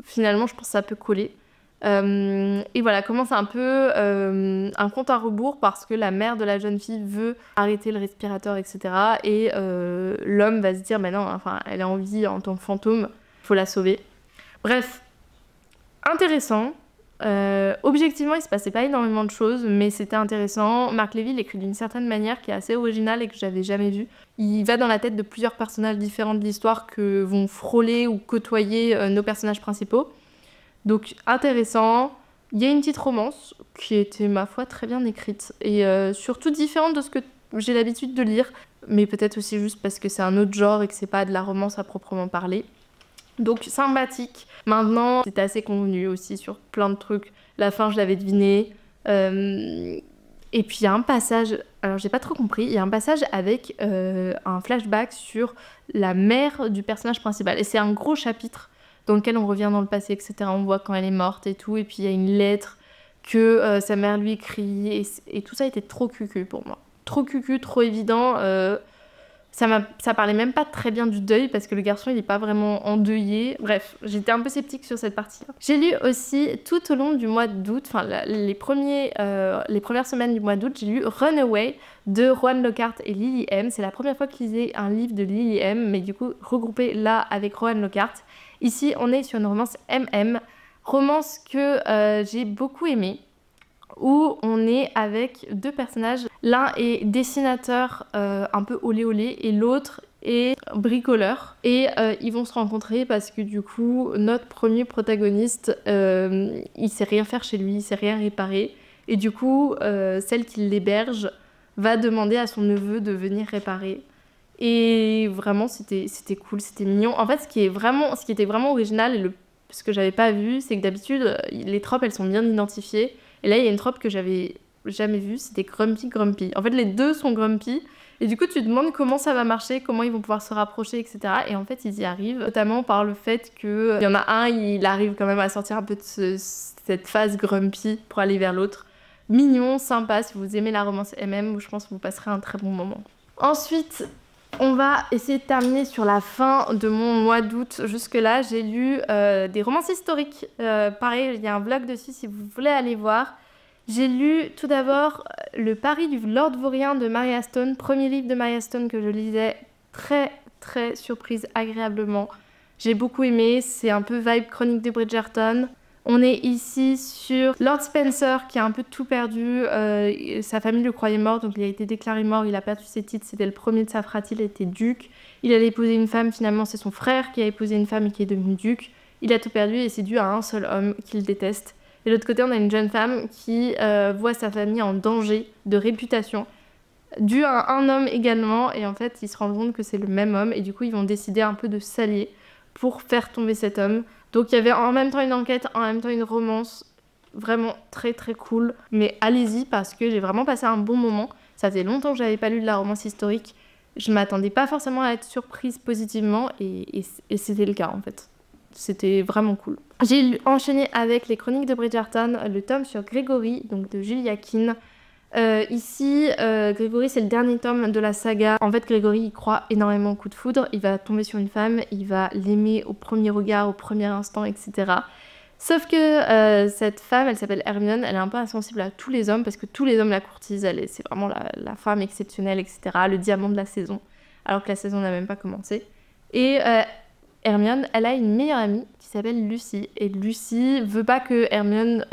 finalement je pense que ça peut coller. Et voilà, commence un peu un compte à rebours parce que la mère de la jeune fille veut arrêter le respirateur, etc. Et l'homme va se dire, mais non, enfin, elle est en vie en tant que fantôme, faut la sauver. Bref, intéressant. Objectivement, il se passait pas énormément de choses, mais c'était intéressant. Marc Lévy l'écrit d'une certaine manière qui est assez originale et que j'avais jamais vue. Il va dans la tête de plusieurs personnages différents de l'histoire que vont frôler ou côtoyer nos personnages principaux. Donc intéressant. Il y a une petite romance qui était, ma foi, très bien écrite et surtout différente de ce que j'ai l'habitude de lire, mais peut-être aussi juste parce que c'est un autre genre et que c'est pas de la romance à proprement parler. Donc sympathique. Maintenant, c'était assez convenu aussi sur plein de trucs. La fin, je l'avais deviné. Et puis il y a un passage, alors j'ai pas trop compris, il y a un passage avec un flashback sur la mère du personnage principal. Et c'est un gros chapitre dans lequel on revient dans le passé, etc. On voit quand elle est morte et tout. Et puis il y a une lettre que sa mère lui écrit. Et tout ça était trop cucu pour moi. Trop cucu, trop évident. Ça parlait même pas très bien du deuil parce que le garçon il est pas vraiment endeuillé. Bref, j'étais un peu sceptique sur cette partie-là. J'ai lu aussi tout au long du mois d'août, enfin les premières semaines du mois d'août, j'ai lu Runaway de Rowan Lockhart et Lily M. C'est la première fois que je lisais un livre de Lily M, mais du coup regroupé là avec Rowan Lockhart. Ici, on est sur une romance MM, romance que j'ai beaucoup aimée, où on est avec deux personnages. L'un est dessinateur un peu olé olé et l'autre est bricoleur. Et ils vont se rencontrer parce que du coup, notre premier protagoniste, il sait rien faire chez lui, il sait rien réparer. Et du coup, celle qui l'héberge va demander à son neveu de venir réparer. Et vraiment, c'était cool, c'était mignon. En fait, ce qui était vraiment original et ce que j'avais pas vu, c'est que d'habitude, les tropes, elles sont bien identifiées. Et là, il y a une trope que j'avais jamais vue, c'était Grumpy Grumpy. En fait, les deux sont Grumpy. Et du coup, tu te demandes comment ça va marcher, comment ils vont pouvoir se rapprocher, etc. Et en fait, ils y arrivent, notamment par le fait qu'il y en a un, il arrive quand même à sortir un peu de cette phase Grumpy pour aller vers l'autre. Mignon, sympa, si vous aimez la romance MM, je pense que vous passerez un très bon moment. Ensuite, on va essayer de terminer sur la fin de mon mois d'août. Jusque-là, j'ai lu des romances historiques. Pareil, il y a un vlog dessus si vous voulez aller voir. J'ai lu tout d'abord Le Pari du Lord Vaurien de Maria Stone, premier livre de Maria Stone que je lisais, très très surprise agréablement. J'ai beaucoup aimé, c'est un peu vibe Chronique de Bridgerton. On est ici sur Lord Spencer qui a un peu tout perdu, sa famille le croyait mort, donc il a été déclaré mort, il a perdu ses titres, c'était le premier de sa fratrie, il était duc. Il allait épouser une femme, finalement c'est son frère qui a épousé une femme et qui est devenu duc. Il a tout perdu et c'est dû à un seul homme qu'il déteste. Et de l'autre côté, on a une jeune femme qui voit sa famille en danger de réputation, dû à un homme également, et en fait ils se rendent compte que c'est le même homme, et du coup ils vont décider un peu de s'allier pour faire tomber cet homme. Donc il y avait en même temps une enquête, en même temps une romance, vraiment très très cool. Mais allez-y parce que j'ai vraiment passé un bon moment. Ça faisait longtemps que j'avais pas lu de la romance historique. Je m'attendais pas forcément à être surprise positivement et c'était le cas en fait. C'était vraiment cool. J'ai enchaîné avec les Chroniques de Bridgerton, le tome sur Grégory, donc de Julia Keane. Ici, Grégory, c'est le dernier tome de la saga. En fait, Grégory, il croit énormément au coup de foudre. Il va tomber sur une femme, il va l'aimer au premier regard, au premier instant, etc. Sauf que cette femme, elle s'appelle Hermione, elle est un peu insensible à tous les hommes parce que tous les hommes la courtisent, c'est vraiment la femme exceptionnelle, etc., le diamant de la saison, alors que la saison n'a même pas commencé. Et Hermione, elle a une meilleure amie qui s'appelle Lucy. Et Lucy veut pas que Hermione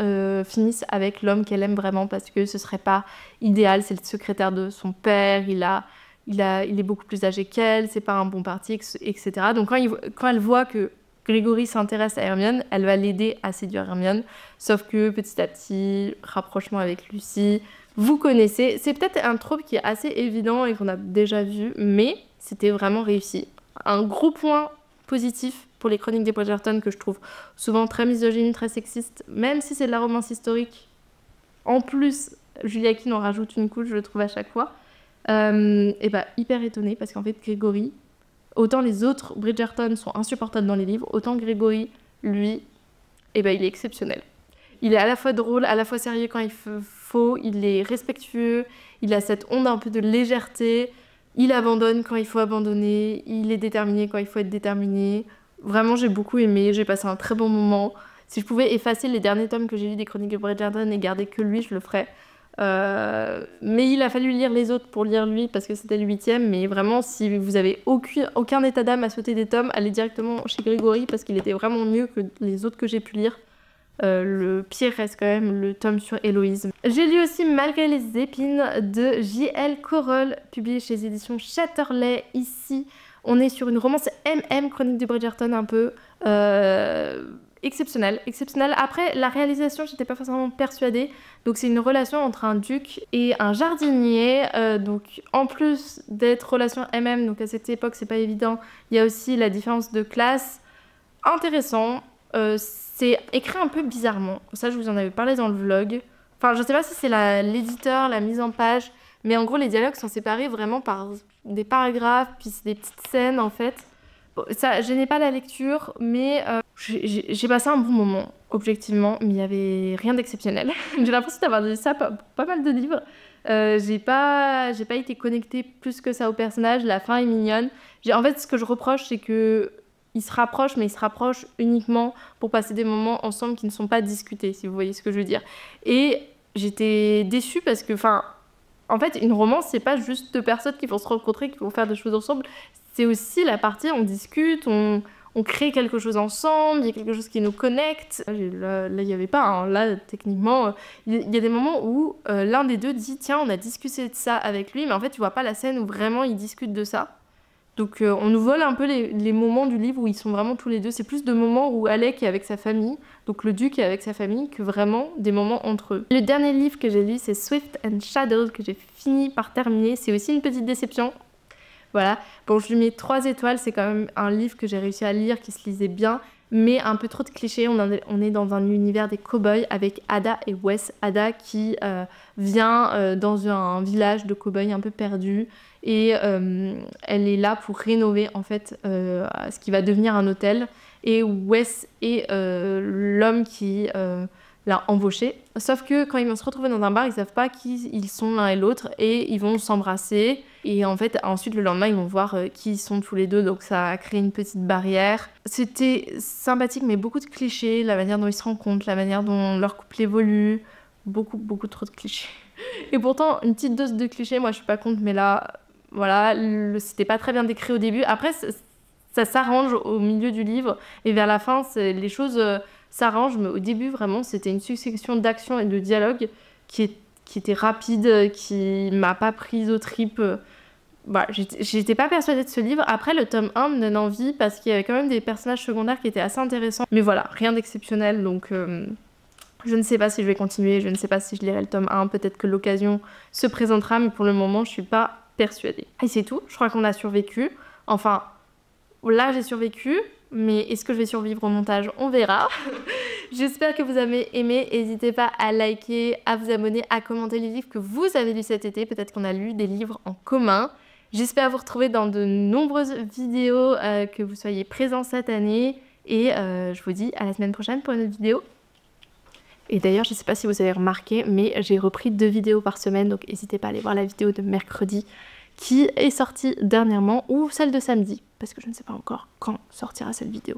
finisse avec l'homme qu'elle aime vraiment parce que ce serait pas idéal. C'est le secrétaire de son père, il est beaucoup plus âgé qu'elle, c'est pas un bon parti, etc. Donc quand elle voit que Grégory s'intéresse à Hermione, elle va l'aider à séduire Hermione. Sauf que petit à petit, rapprochement avec Lucy, vous connaissez. C'est peut-être un trope qui est assez évident et qu'on a déjà vu, mais c'était vraiment réussi. Un gros point positif pour les chroniques des Bridgerton que je trouve souvent très misogyne, très sexiste, même si c'est de la romance historique. En plus, Julia Quinn en rajoute une couche, je le trouve à chaque fois. Et bah hyper étonnée parce qu'en fait Grégory, autant les autres Bridgerton sont insupportables dans les livres, autant Grégory, lui, il est exceptionnel. Il est à la fois drôle, à la fois sérieux quand il faut, il est respectueux, il a cette onde un peu de légèreté. Il abandonne quand il faut abandonner, il est déterminé quand il faut être déterminé. Vraiment, j'ai beaucoup aimé, j'ai passé un très bon moment. Si je pouvais effacer les derniers tomes que j'ai lus des Chroniques de Bridgerton et garder que lui, je le ferais. Mais il a fallu lire les autres pour lire lui parce que c'était le 8e. Mais vraiment, si vous avez aucun état d'âme à sauter des tomes, allez directement chez Grégory parce qu'il était vraiment mieux que les autres que j'ai pu lire. Le pire reste quand même le tome sur Héloïse. J'ai lu aussi Malgré les épines de J.L. Corol, publié chez les éditions Chatterley. Ici, on est sur une romance MM, Chronique de Bridgerton, un peu exceptionnelle. Après, la réalisation, j'étais pas forcément persuadée. Donc c'est une relation entre un duc et un jardinier. Donc en plus d'être relation MM, donc à cette époque, c'est pas évident, il y a aussi la différence de classe. Intéressant. C'est écrit un peu bizarrement. Ça, je vous en avais parlé dans le vlog. Enfin, je sais pas si c'est l'éditeur, la mise en page, mais en gros, les dialogues sont séparés vraiment par des paragraphes, puis c'est des petites scènes, en fait. Bon, ça gênait pas la lecture, mais j'ai passé un bon moment, objectivement, mais il y avait rien d'exceptionnel. J'ai l'impression d'avoir lu ça pas mal de livres. J'ai pas été connectée plus que ça au personnage. La fin est mignonne. En fait, ce que je reproche, c'est que ils se rapprochent, mais ils se rapprochent uniquement pour passer des moments ensemble qui ne sont pas discutés, si vous voyez ce que je veux dire. Et j'étais déçue parce que, en fait, une romance, c'est pas juste deux personnes qui vont se rencontrer, qui vont faire des choses ensemble. C'est aussi la partie, on discute, on crée quelque chose ensemble, il y a quelque chose qui nous connecte. Là il n'y avait pas. Hein. Là, techniquement, il y a des moments où l'un des deux dit « Tiens, on a discuté de ça avec lui », mais en fait, tu vois pas la scène où vraiment ils discutent de ça. Donc on nous vole un peu les moments du livre où ils sont vraiment tous les deux. C'est plus de moments où Alec est avec sa famille, donc le duc est avec sa famille, que vraiment des moments entre eux. Le dernier livre que j'ai lu, c'est Swift and Shadows, que j'ai fini par terminer. C'est aussi une petite déception. Voilà. Bon, je lui mets 3 étoiles. C'est quand même un livre que j'ai réussi à lire, qui se lisait bien, mais un peu trop de clichés. On est dans un univers des cow-boys avec Ada et Wes. Ada qui vient dans un village de cow-boys un peu perdu. Et elle est là pour rénover en fait ce qui va devenir un hôtel. Et Wes est l'homme qui l'a embauché. Sauf que quand ils vont se retrouver dans un bar, ils savent pas qui ils sont l'un et l'autre et ils vont s'embrasser. Et en fait, ensuite le lendemain, ils vont voir qui ils sont tous les deux. Donc ça a créé une petite barrière. C'était sympathique, mais beaucoup de clichés. La manière dont ils se rencontrent, la manière dont leur couple évolue. Beaucoup trop de clichés. Et pourtant, une petite dose de clichés, moi je suis pas contre, mais là... Voilà, c'était pas très bien décrit au début. Après, ça s'arrange au milieu du livre. Et vers la fin, les choses s'arrangent. Mais au début, vraiment, c'était une succession d'actions et de dialogues qui était rapide, qui m'a pas prise aux tripes. Voilà, j'étais pas persuadée de ce livre. Après, le tome 1 me donne envie parce qu'il y avait quand même des personnages secondaires qui étaient assez intéressants. Mais voilà, rien d'exceptionnel. Donc... je ne sais pas si je vais continuer, je ne sais pas si je lirai le tome 1. Peut-être que l'occasion se présentera, mais pour le moment, je suis pas persuadée. Et c'est tout, je crois qu'on a survécu. Enfin, là j'ai survécu, mais est-ce que je vais survivre au montage? On verra. J'espère que vous avez aimé, n'hésitez pas à liker, à vous abonner, à commenter les livres que vous avez lus cet été. Peut-être qu'on a lu des livres en commun. J'espère vous retrouver dans de nombreuses vidéos, que vous soyez présents cette année. Et je vous dis à la semaine prochaine pour une autre vidéo. Et d'ailleurs, je ne sais pas si vous avez remarqué, mais j'ai repris 2 vidéos par semaine, donc n'hésitez pas à aller voir la vidéo de mercredi qui est sortie dernièrement, ou celle de samedi, parce que je ne sais pas encore quand sortira cette vidéo.